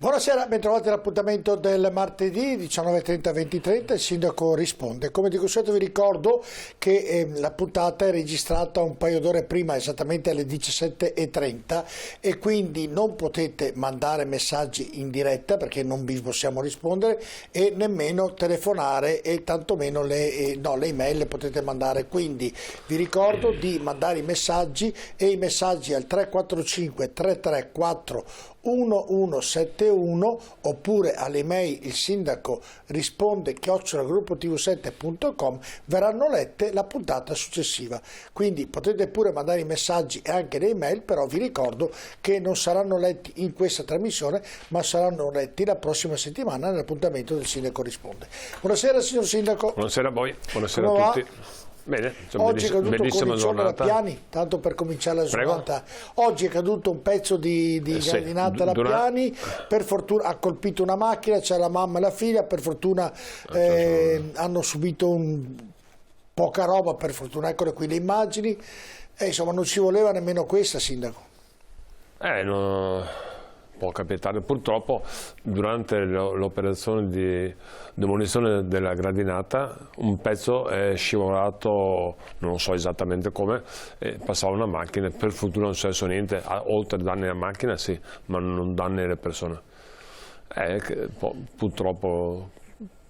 Buonasera, bentrovati all'appuntamento del martedì 19:30-20:30, il sindaco risponde. Come di consueto vi ricordo che la puntata è registrata un paio d'ore prima, esattamente alle 17:30, e quindi non potete mandare messaggi in diretta perché non vi possiamo rispondere e nemmeno telefonare e tantomeno le email le potete mandare. Quindi vi ricordo di mandare i messaggi al 345 334 1171 oppure all'email il sindaco risponde @gruppotv7.com. verranno lette la puntata successiva, quindi potete pure mandare i messaggi e anche le email, però vi ricordo che non saranno letti in questa trasmissione ma saranno letti la prossima settimana nell'appuntamento del sindaco risponde. Buonasera signor sindaco. Buonasera a voi, buonasera a tutti. Bene, oggi è caduto un cornicione alla Piani, tanto per cominciare la giornata. Oggi è caduto un pezzo di gradinata alla Piani, per fortuna ha colpito una macchina, c'è la mamma e la figlia, per fortuna hanno subito poca roba, per fortuna, eccole qui le immagini, insomma non ci voleva nemmeno questa, sindaco. No. Può capitare. Purtroppo durante l'operazione di demolizione della gradinata un pezzo è scivolato, non so esattamente come, passava una macchina, per fortuna non è successo niente, oltre danni alla macchina sì, ma non danni alle persone. Purtroppo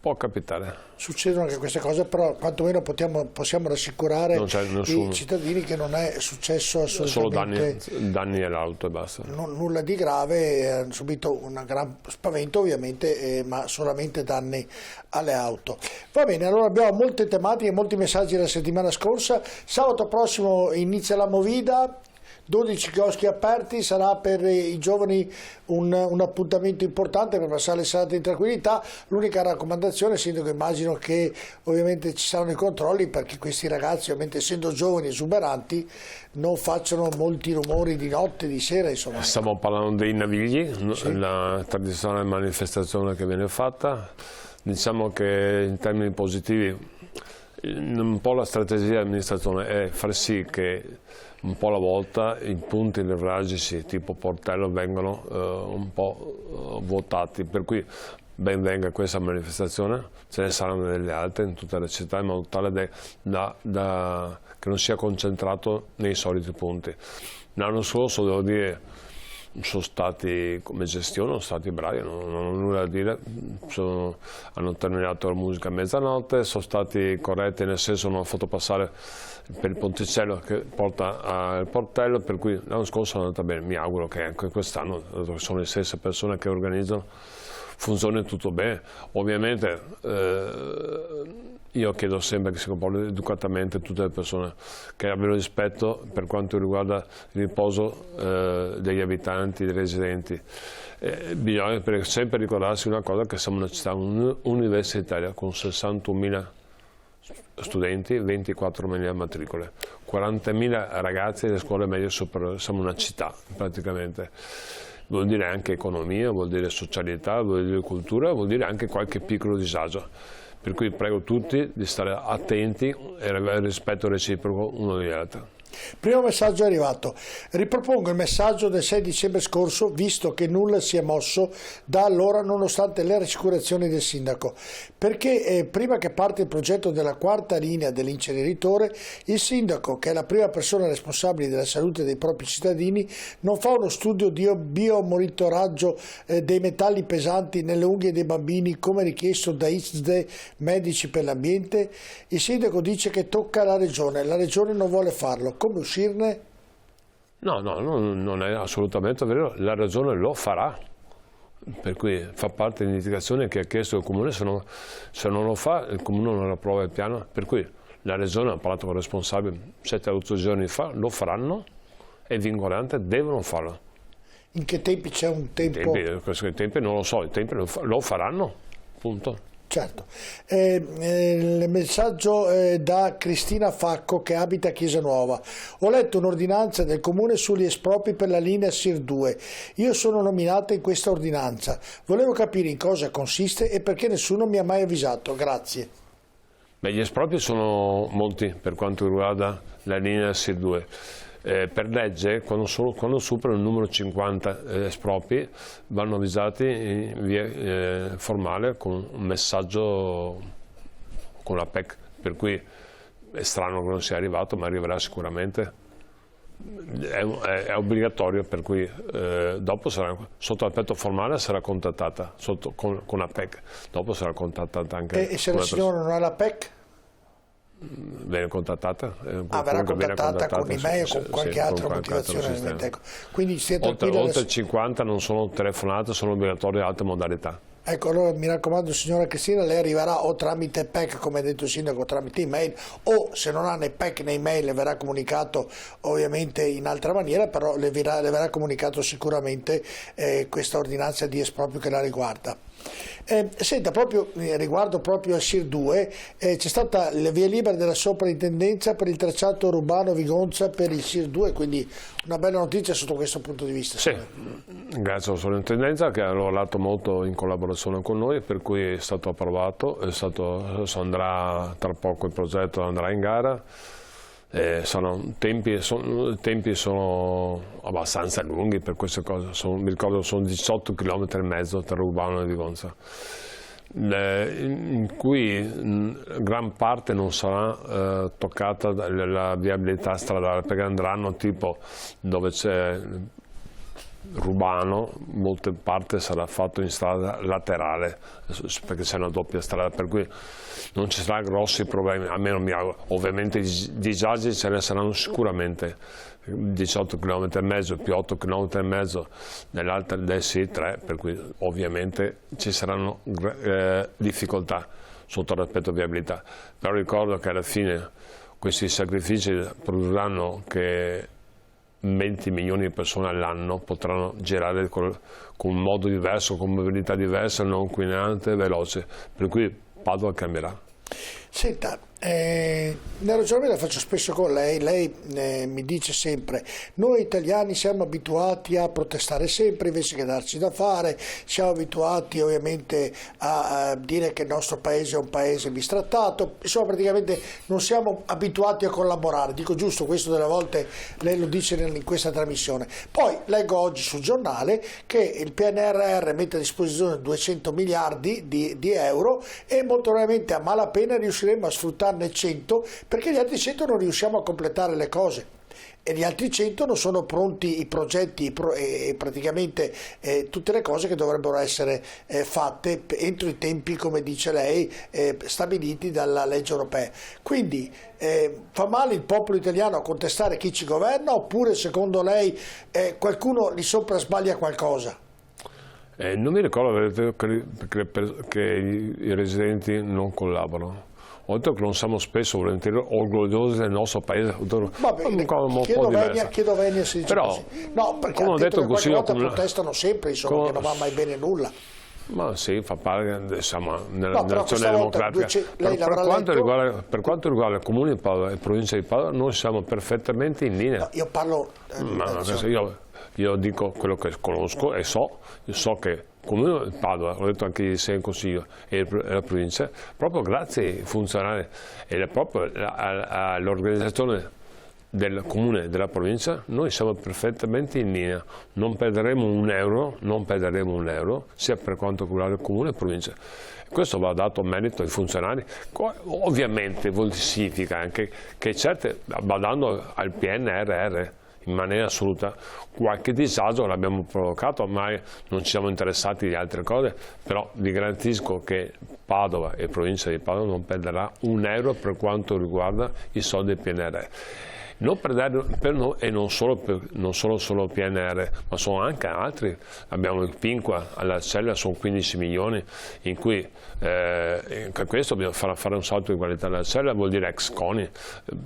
può capitare. Succedono anche queste cose, però quantomeno possiamo rassicurare i cittadini che non è successo assolutamente solo danni all'auto e basta. Nulla di grave, hanno subito un gran spavento ovviamente, ma solamente danni alle auto. Va bene, allora abbiamo molte tematiche, molti messaggi la settimana scorsa. Sabato prossimo inizia la Movida, 12 chioschi aperti, sarà per i giovani un appuntamento importante per passare le serate in tranquillità. L'unica raccomandazione, sindaco, immagino che ovviamente ci saranno i controlli perché questi ragazzi, ovviamente essendo giovani e esuberanti, non facciano molti rumori di notte, di sera, insomma. Stiamo parlando dei Navigli, sì. La tradizionale manifestazione che viene fatta. Diciamo che in termini positivi un po' la strategia dell'amministrazione è far sì che un po' alla volta i punti nevralgici tipo Portello vengono un po' vuotati, per cui ben venga questa manifestazione, ce ne saranno delle altre in tutta la città in modo tale che non sia concentrato nei soliti punti. L'anno scorso devo dire sono stati, come gestione, sono stati bravi, non ho nulla da dire, hanno terminato la musica a mezzanotte, sono stati corretti, nel senso non hanno fatto passare per il ponticello che porta al portello, per cui l'anno scorso è andata bene. Mi auguro che anche quest'anno, sono le stesse persone che organizzano, funzioni tutto bene. Ovviamente io chiedo sempre che si comportino educatamente tutte le persone, che abbiano rispetto per quanto riguarda il riposo degli abitanti, dei residenti. Bisogna sempre ricordarsi una cosa, che siamo una città universitaria con 61.000 studenti, 24.000 matricole, 40.000 ragazzi delle scuole medie superiori, siamo una città praticamente. Vuol dire anche economia, vuol dire socialità, vuol dire cultura, vuol dire anche qualche piccolo disagio. Per cui prego tutti di stare attenti e avere rispetto reciproco uno degli altri. Primo messaggio è arrivato. Ripropongo il messaggio del 6 dicembre scorso, visto che nulla si è mosso da allora nonostante le rassicurazioni del sindaco, perché prima che parte il progetto della quarta linea dell'inceneritore, il sindaco, che è la prima persona responsabile della salute dei propri cittadini, non fa uno studio di biomonitoraggio dei metalli pesanti nelle unghie dei bambini come richiesto da ISDE Medici per l'Ambiente. Il sindaco dice che tocca alla regione, la regione non vuole farlo. Come uscirne? No, non è assolutamente vero, la regione lo farà, per cui fa parte dell'indicazione che ha chiesto il comune, se non lo fa il comune non approva il piano, per cui la regione ha parlato con il responsabile 7-8 giorni fa, lo faranno, è vincolante, devono farlo. In che tempi c'è un tempo? I tempi non lo so, i tempi lo faranno, punto. Certo. Il messaggio da Cristina Facco, che abita a Chiesa Nuova. Ho letto un'ordinanza del comune sugli espropri per la linea SIR 2. Io sono nominata in questa ordinanza. Volevo capire in cosa consiste e perché nessuno mi ha mai avvisato. Grazie. Beh, gli espropri sono molti per quanto riguarda la linea SIR 2. per legge quando superano il numero 50 espropri vanno avvisati in via formale con un messaggio con la PEC, per cui è strano che non sia arrivato, ma arriverà sicuramente. È obbligatorio, per cui dopo sarà, sotto l'aspetto formale sarà contattata con la PEC, dopo sarà contattata anche. E se la signora non ha la PEC? Viene contattata. Verrà contattata con email o con qualche altra motivazione. Ecco. Quindi oltre il 50 non sono telefonate, sono obbligatorie altre modalità. Ecco, allora mi raccomando signora Cristina, lei arriverà o tramite PEC, come ha detto il sindaco, tramite email, o se non ha né PEC né email le verrà comunicato ovviamente in altra maniera, però le verrà comunicato sicuramente questa ordinanza di esproprio che la riguarda. Senta, proprio riguardo proprio al SIR 2 c'è stata la via libera della soprintendenza per il tracciato urbano-Vigonza per il SIR 2, quindi una bella notizia sotto questo punto di vista. Sì, grazie alla soprintendenza che ha lavorato molto in collaborazione con noi, per cui è stato approvato, andrà tra poco, il progetto andrà in gara. I tempi sono abbastanza lunghi per queste cose, mi ricordo sono 18 km e mezzo tra Urbano e Vigonza, in cui gran parte non sarà toccata dalla viabilità stradale, perché andranno tipo dove c'è Urbano, molte parte sarà fatto in strada laterale, perché c'è una doppia strada, per cui non ci saranno grossi problemi, almeno mi auguro. Ovviamente i disagi ce ne saranno sicuramente, 18 km e mezzo più 8 km e mezzo nell'altra del SI3, per cui ovviamente ci saranno difficoltà sotto l'aspetto viabilità, però ricordo che alla fine questi sacrifici produrranno che 20 milioni di persone all'anno potranno girare con un modo diverso, con mobilità diversa, non inquinante e veloce, per cui Padova cambierà. Senta, nel ragionamento la faccio spesso con lei mi dice sempre: noi italiani siamo abituati a protestare sempre invece che darci da fare, siamo abituati ovviamente a dire che il nostro paese è un paese bistrattato, insomma praticamente non siamo abituati a collaborare. Dico giusto, questo delle volte lei lo dice in questa trasmissione. Poi leggo oggi sul giornale che il PNRR mette a disposizione 200 miliardi di euro e molto probabilmente a malapena riusciremo a sfruttarne 100, perché gli altri 100 non riusciamo a completare le cose e gli altri 100 non sono pronti i progetti e praticamente tutte le cose che dovrebbero essere fatte entro i tempi, come dice lei, stabiliti dalla legge europea. Quindi fa male il popolo italiano a contestare chi ci governa, oppure secondo lei qualcuno lì sopra sbaglia qualcosa? Non mi ricordo che i residenti non collaborano. Oltre che non siamo spesso volentieri orgogliosi del nostro paese, chiedo Venia si dice però, così. No, perché come ho detto, che qualche volta protestano sempre, insomma, che non va mai bene nulla. Ma sì, fa parte, insomma, nell'azione democratica. Per quanto riguarda il Comune di Padova e la provincia di Padova, noi siamo perfettamente in linea. No, io parlo... io dico quello che conosco e so che il Comune di Padova, l'ho detto anche ieri in Consiglio, e la provincia, proprio grazie ai funzionari e proprio all'organizzazione del Comune e della provincia, noi siamo perfettamente in linea, non perderemo un euro, sia per quanto riguarda il Comune e la provincia. Questo va dato merito ai funzionari. Ovviamente significa anche che certe, badando al PNRR, in maniera assoluta, qualche disagio l'abbiamo provocato, ormai non ci siamo interessati di altre cose, però vi garantisco che Padova e provincia di Padova non perderà un euro per quanto riguarda i soldi del PNRR. Non per noi, e non solo PNR, ma sono anche altri. Abbiamo il Pinqua alla Cella, sono 15 milioni, in cui questo bisogna fare un salto di qualità. La Cella vuol dire ex CONI,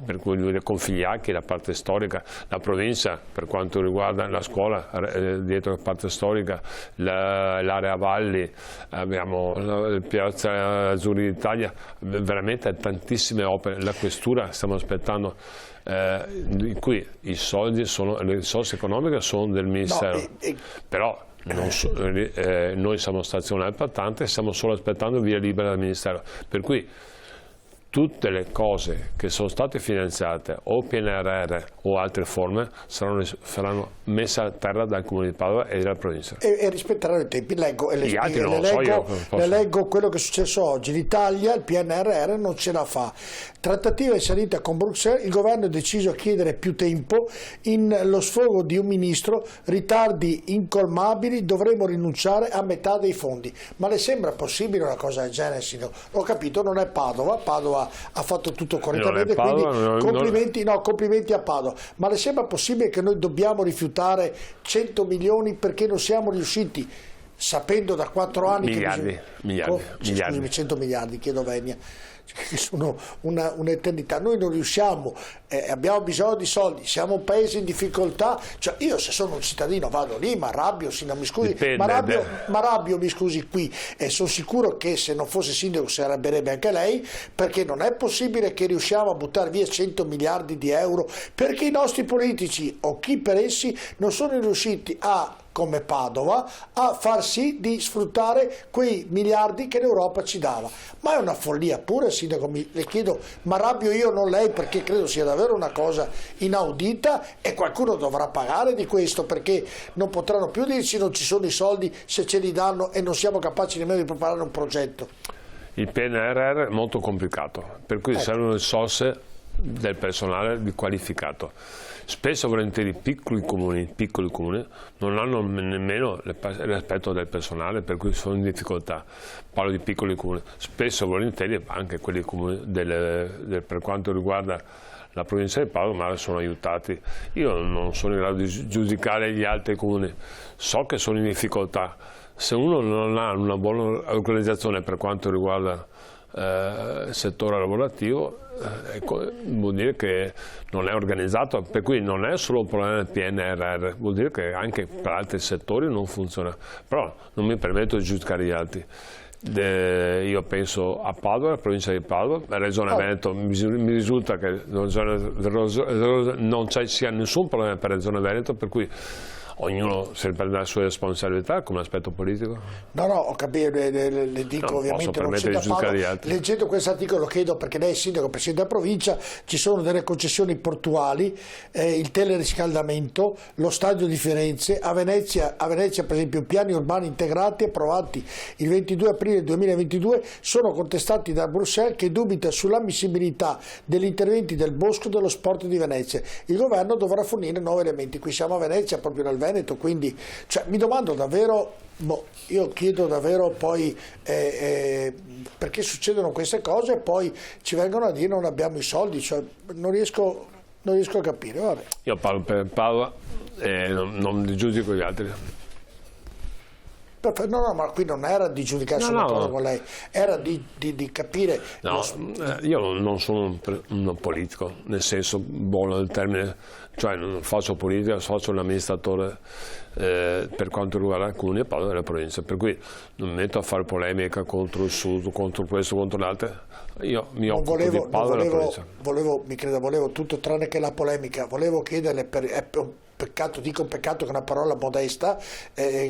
per cui vuol dire Configliacchi, la parte storica, la provincia per quanto riguarda la scuola dietro la parte storica, l'area Valli, abbiamo la Piazza Azzurri d'Italia, veramente tantissime opere, la questura stiamo aspettando. In cui i soldi le risorse economiche sono del Ministero, però noi siamo stazionati per tante, stiamo solo aspettando via libera dal Ministero, per cui tutte le cose che sono state finanziate o PNRR o altre forme saranno messe a terra dal Comune di Padova e dalla provincia. E rispetteranno i tempi. Leggo quello che è successo oggi. L'Italia, il PNRR, non ce la fa. Trattativa inserita con Bruxelles, il governo ha deciso a chiedere più tempo in lo sfogo di un ministro, ritardi incolmabili, dovremo rinunciare a metà dei fondi. Ma le sembra possibile una cosa del genere, signor? Ho capito, non è Padova ha fatto tutto correttamente, quindi complimenti a Padova. Ma le sembra possibile che noi dobbiamo rifiutare 100 milioni perché non siamo riusciti, sapendo da 4 anni miliardi. 100 miliardi, chiedo venia, che sono un'eternità. Noi non riusciamo, abbiamo bisogno di soldi, siamo un paese in difficoltà, cioè io se sono un cittadino vado lì, mi arrabbio, mi scusi, mi scusi qui, e sono sicuro che se non fosse sindaco si arrabbierebbe anche lei, perché non è possibile che riusciamo a buttare via 100 miliardi di euro perché i nostri politici o chi per essi non sono riusciti come Padova, a far sì di sfruttare quei miliardi che l'Europa ci dava. Ma è una follia pure, sindaco, le chiedo, ma arrabbio io, non lei, perché credo sia davvero una cosa inaudita e qualcuno dovrà pagare di questo, perché non potranno più dirci non ci sono i soldi se ce li danno e non siamo capaci nemmeno di preparare un progetto. Il PNRR è molto complicato, per cui servono risorse del personale di qualificato. Spesso e volentieri piccoli comuni non hanno nemmeno il rispetto del personale, per cui sono in difficoltà. Parlo di piccoli comuni, spesso e volentieri anche quelli comuni per quanto riguarda la provincia di Padova, ma sono aiutati. Io non sono in grado di giudicare gli altri comuni, so che sono in difficoltà. Se uno non ha una buona organizzazione per quanto riguarda il settore lavorativo, vuol dire che non è organizzato, per cui non è solo un problema del PNRR, vuol dire che anche per altri settori non funziona. Però non mi permetto di giudicare gli altri. Io penso a Padova, la provincia di Padova, la Regione Veneto, mi risulta che non ci sia nessun problema per la Regione Veneto, per cui ognuno si prende la sua responsabilità come aspetto politico? No, ho capito, le dico, ovviamente non c'è da fare. Leggendo questo articolo lo chiedo perché lei è sindaco, presidente della provincia, ci sono delle concessioni portuali, il teleriscaldamento, lo stadio di Firenze, a Venezia per esempio piani urbani integrati approvati il 22 aprile 2022 sono contestati da Bruxelles che dubita sull'ammissibilità degli interventi del Bosco dello Sport di Venezia. Il governo dovrà fornire 9 elementi, qui siamo a Venezia, proprio nel Veneto, quindi mi domando davvero, io chiedo davvero poi perché succedono queste cose e poi ci vengono a dire non abbiamo i soldi, non riesco a capire. Vabbè. Io parlo per Padova e non giudico gli altri. No, ma qui non era di giudicarsi una cosa con lei, era di capire. No, io non sono un politico, nel senso buono del termine, cioè non faccio politica, faccio un amministratore per quanto riguarda il Comune e Padova della provincia, per cui non mi metto a fare polemica contro il Sud, contro questo, contro l'altro. Io mi occupo di Padova della provincia. Volevo tutto tranne che la polemica, volevo chiederle dico un peccato che è una parola modesta,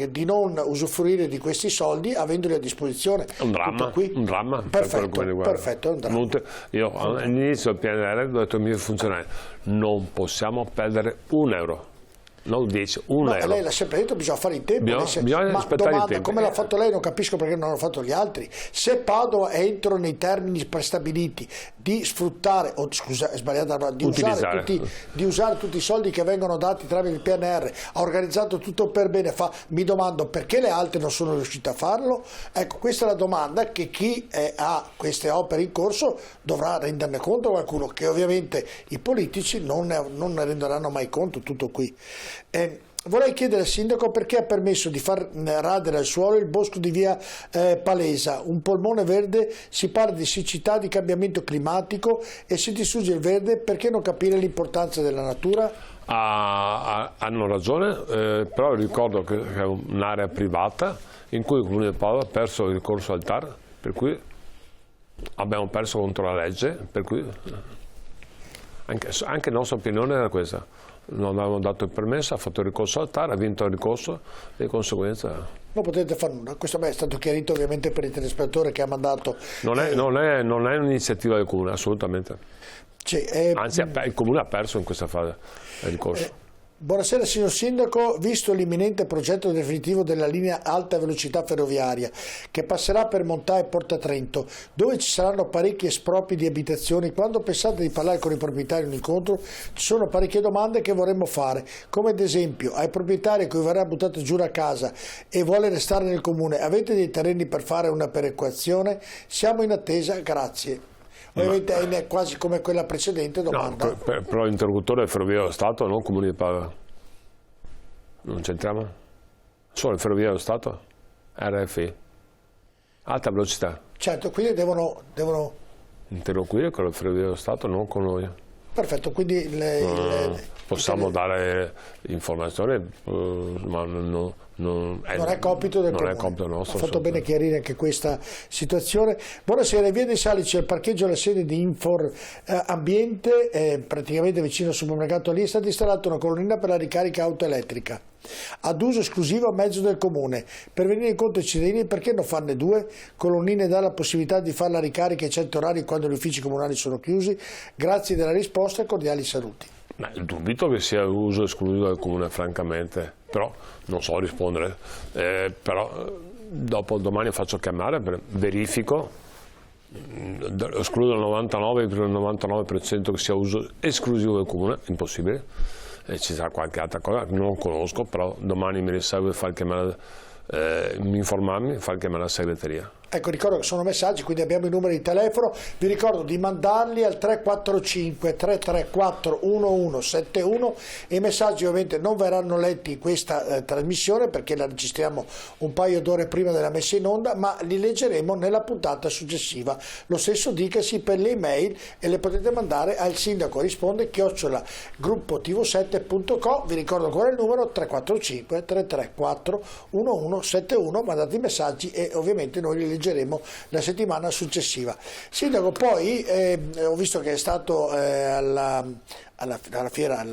di non usufruire di questi soldi avendoli a disposizione. Un dramma. Perfetto, è un dramma. Io all'inizio del PNRR ho detto ai miei funzionari, non possiamo perdere un euro. Non 10, un euro. Lei l'ha sempre detto, bisogna fare in tempo. Bisogna aspettare il tempo. Come l'ha fatto lei non capisco perché non l'hanno fatto gli altri. Se Padova è entro nei termini prestabiliti di sfruttare, è sbagliata, di usare tutti i soldi che vengono dati tramite il PNR, ha organizzato tutto per bene, mi domando perché le altre non sono riuscite a farlo. Ecco, questa è la domanda che chi ha queste opere in corso dovrà renderne conto qualcuno, che ovviamente i politici non ne renderanno mai conto, tutto qui. Vorrei chiedere al sindaco perché ha permesso di far radere al suolo il bosco di via Palesa, un polmone verde. Si parla di siccità, di cambiamento climatico e si distrugge il verde, perché non capire l'importanza della natura? Hanno ragione, però ricordo che è un'area privata in cui il Comune di Padova ha perso il ricorso al TAR, per cui abbiamo perso contro la legge, per cui anche la nostra opinione era questa. non avevamo dato il permesso, ha fatto il ricorso al TAR, ha vinto il ricorso e di conseguenza... Non potete fare nulla, questo è stato chiarito ovviamente per il telespettatore che ha mandato... Non è un'iniziativa del Comune, assolutamente. Anzi, il Comune ha perso in questa fase il ricorso. Buonasera signor Sindaco, visto l'imminente progetto definitivo della linea alta velocità ferroviaria che passerà per Montà e Porta Trento, dove ci saranno parecchi espropri di abitazioni, quando pensate di parlare con i proprietari in un incontro ci sono parecchie domande che vorremmo fare, come ad esempio ai proprietari a cui verrà buttato giù la casa e vuole restare nel comune, avete dei terreni per fare una perequazione? Siamo in attesa, grazie. Ovviamente è quasi come quella precedente domanda. No, però l'interlocutore è Ferrovie dello Stato, non Comune di Padova. Non c'entriamo? Solo Ferrovie dello Stato? RFI. Alta velocità. Certo, quindi devono... interloquire con le Ferrovie dello Stato, non con noi. Perfetto, quindi... possiamo dare informazioni, ma non è compito del Comune. Non è compito nostro. Ha fatto bene chiarire anche questa situazione. Buonasera, in via dei Salici, al parcheggio alla sede di Infor Ambiente, praticamente vicino al supermercato lì, è stata installata una colonnina per la ricarica auto elettrica ad uso esclusivo a mezzo del Comune. Per venire incontro ai cittadini, perché non farne 2 colonnine e dare la possibilità di fare la ricarica in certi orari quando gli uffici comunali sono chiusi? Grazie della risposta e cordiali saluti. Dubito che sia uso esclusivo del Comune, francamente, però non so rispondere. Però dopo domani faccio chiamare, verifico, escludo il 99% che sia uso esclusivo del Comune, impossibile. Ci sarà qualche altra cosa che non conosco, però domani mi riservo di informarmi e far chiamare la segreteria. Ecco, ricordo che sono messaggi, quindi abbiamo i numeri di telefono, vi ricordo di mandarli al 345 334 1171 e i messaggi ovviamente non verranno letti in questa trasmissione perché la registriamo un paio d'ore prima della messa in onda, ma li leggeremo nella puntata successiva. Lo stesso dicasi per le email e le potete mandare al sindaco risponde @gruppoTV7.com. Vi ricordo ancora il numero 345 334 1171, mandate i messaggi e ovviamente noi li leggeremo la settimana successiva. Sindaco, poi ho visto che è stato alla fiera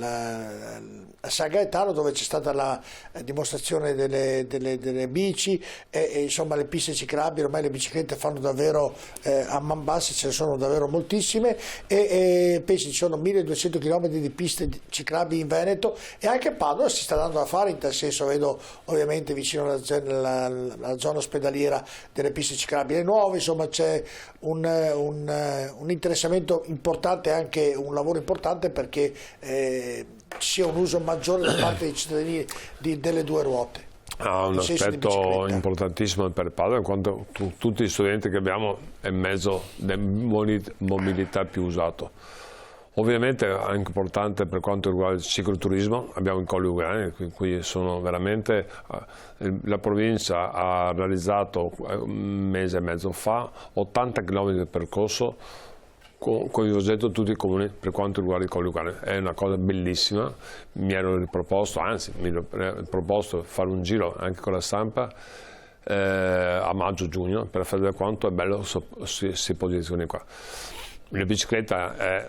a San Gaetano, dove c'è stata la dimostrazione delle bici e insomma le piste ciclabili. Ormai le biciclette fanno davvero a man basse, ce ne sono davvero moltissime e pensi ci sono 1200 km di piste ciclabili in Veneto, e anche Padova si sta dando da fare in tal senso. Vedo ovviamente vicino alla zona ospedaliera delle piste ciclabili nuove, insomma c'è un interessamento importante, anche un lavoro importante perché ci sia un uso maggiore da parte dei cittadini delle 2 ruote. Un aspetto importantissimo per Padova, in quanto tutti gli studenti che abbiamo è il mezzo di mobilità più usato. Ovviamente è anche importante per quanto riguarda il cicloturismo, abbiamo i Colli Euganei, qui sono veramente, la provincia ha realizzato un mese e mezzo fa 80 km di percorso coinvolgendo tutti i comuni per quanto riguarda i Colli Euganei. È una cosa bellissima, mi ero riproposto, anzi mi ero proposto fare un giro anche con la stampa a maggio-giugno per far vedere quanto è bello si posizioni qua. La bicicletta è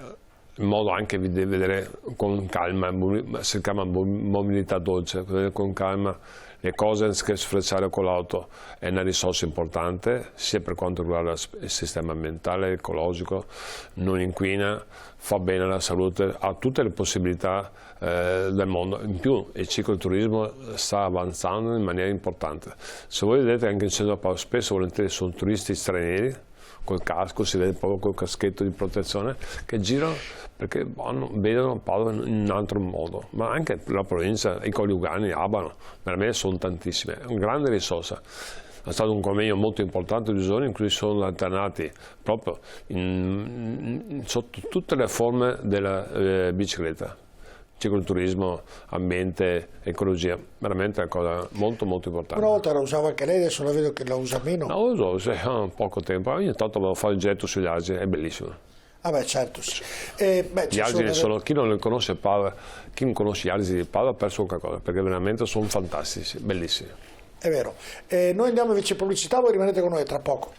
in modo anche di vedere con calma, si chiama mobilità dolce, vedere con calma le cose anziché sfrecciare con l'auto. È una risorsa importante sia per quanto riguarda il sistema ambientale, ecologico, non inquina, fa bene alla salute, ha tutte le possibilità del mondo. In più il cicloturismo sta avanzando in maniera importante. Se voi vedete anche in centro Padova, spesso volentieri sono turisti stranieri col casco, si vede proprio col caschetto di protezione, che girano perché vedono Padova in un altro modo, ma anche la provincia, i Colli Euganei, Abano, veramente sono tantissime, è una grande risorsa. È stato un convegno molto importante di giorni in cui sono alternati proprio sotto tutte le forme della bicicletta. Cicloturismo, ambiente, ecologia, veramente è una cosa molto importante. Una volta la usava anche lei, adesso la vedo che la usa meno. La uso, ha poco tempo, ogni tanto vado a fare il getto sugli asini, è bellissimo. Ah beh, certo, sì. Gli asini chi non li conosce Padova, chi non conosce gli asini di Padova ha perso qualcosa, perché veramente sono fantastici, bellissimi. È vero. Noi andiamo invece in pubblicità, voi rimanete con noi tra poco.